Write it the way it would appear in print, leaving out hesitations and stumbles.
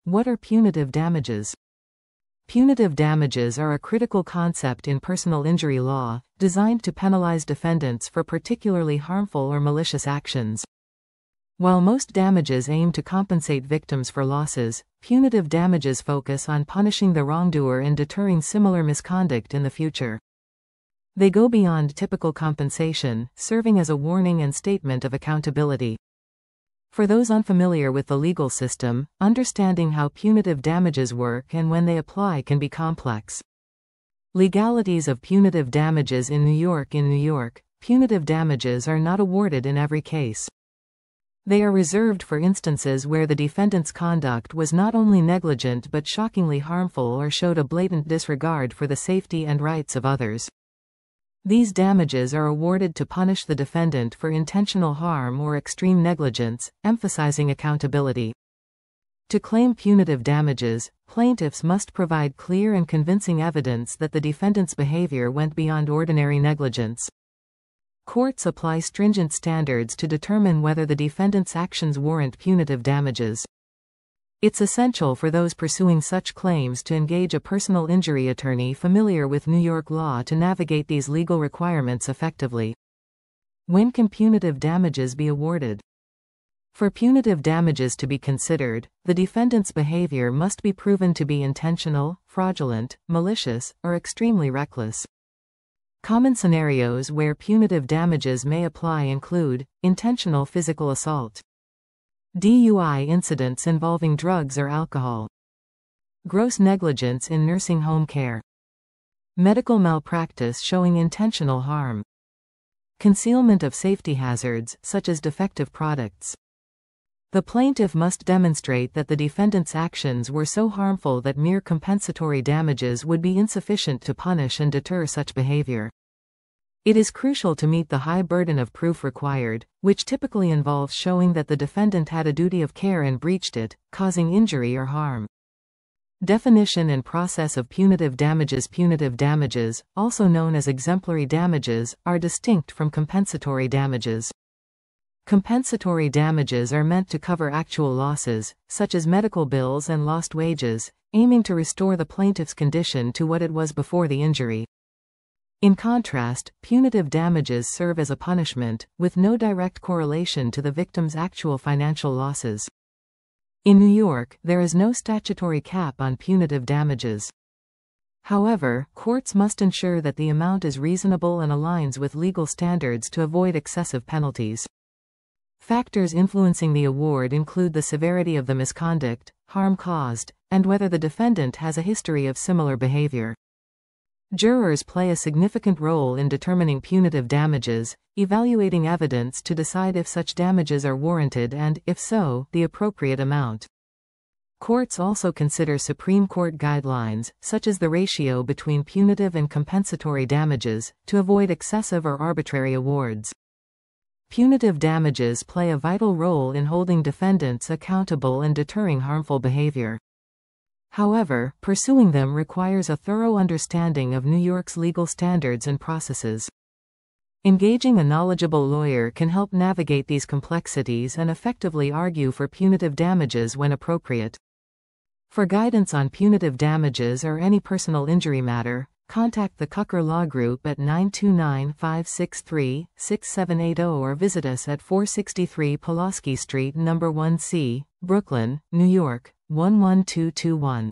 What are punitive damages? Punitive damages are a critical concept in personal injury law, designed to penalize defendants for particularly harmful or malicious actions. While most damages aim to compensate victims for losses, punitive damages focus on punishing the wrongdoer and deterring similar misconduct in the future. They go beyond typical compensation, serving as a warning and statement of accountability. For those unfamiliar with the legal system, understanding how punitive damages work and when they apply can be complex. Legalities of punitive damages in New York. In New York, punitive damages are not awarded in every case. They are reserved for instances where the defendant's conduct was not only negligent but shockingly harmful or showed a blatant disregard for the safety and rights of others. These damages are awarded to punish the defendant for intentional harm or extreme negligence, emphasizing accountability. To claim punitive damages, plaintiffs must provide clear and convincing evidence that the defendant's behavior went beyond ordinary negligence. Courts apply stringent standards to determine whether the defendant's actions warrant punitive damages. It's essential for those pursuing such claims to engage a personal injury attorney familiar with New York law to navigate these legal requirements effectively. When can punitive damages be awarded? For punitive damages to be considered, the defendant's behavior must be proven to be intentional, fraudulent, malicious, or extremely reckless. Common scenarios where punitive damages may apply include intentional physical assault, DUI incidents involving drugs or alcohol, gross negligence in nursing home care, medical malpractice showing intentional harm, concealment of safety hazards, such as defective products. The plaintiff must demonstrate that the defendant's actions were so harmful that mere compensatory damages would be insufficient to punish and deter such behavior. It is crucial to meet the high burden of proof required, which typically involves showing that the defendant had a duty of care and breached it, causing injury or harm. Definition and process of punitive damages. Punitive damages, also known as exemplary damages, are distinct from compensatory damages. Compensatory damages are meant to cover actual losses, such as medical bills and lost wages, aiming to restore the plaintiff's condition to what it was before the injury. In contrast, punitive damages serve as a punishment, with no direct correlation to the victim's actual financial losses. In New York, there is no statutory cap on punitive damages. However, courts must ensure that the amount is reasonable and aligns with legal standards to avoid excessive penalties. Factors influencing the award include the severity of the misconduct, harm caused, and whether the defendant has a history of similar behavior. Jurors play a significant role in determining punitive damages, evaluating evidence to decide if such damages are warranted and, if so, the appropriate amount. Courts also consider Supreme Court guidelines, such as the ratio between punitive and compensatory damages, to avoid excessive or arbitrary awards. Punitive damages play a vital role in holding defendants accountable and deterring harmful behavior. However, pursuing them requires a thorough understanding of New York's legal standards and processes. Engaging a knowledgeable lawyer can help navigate these complexities and effectively argue for punitive damages when appropriate. For guidance on punitive damages or any personal injury matter, contact the Kucher Law Group at 929-563-6780 or visit us at 463 Pulaski Street, No. 1C, Brooklyn, New York, 11221.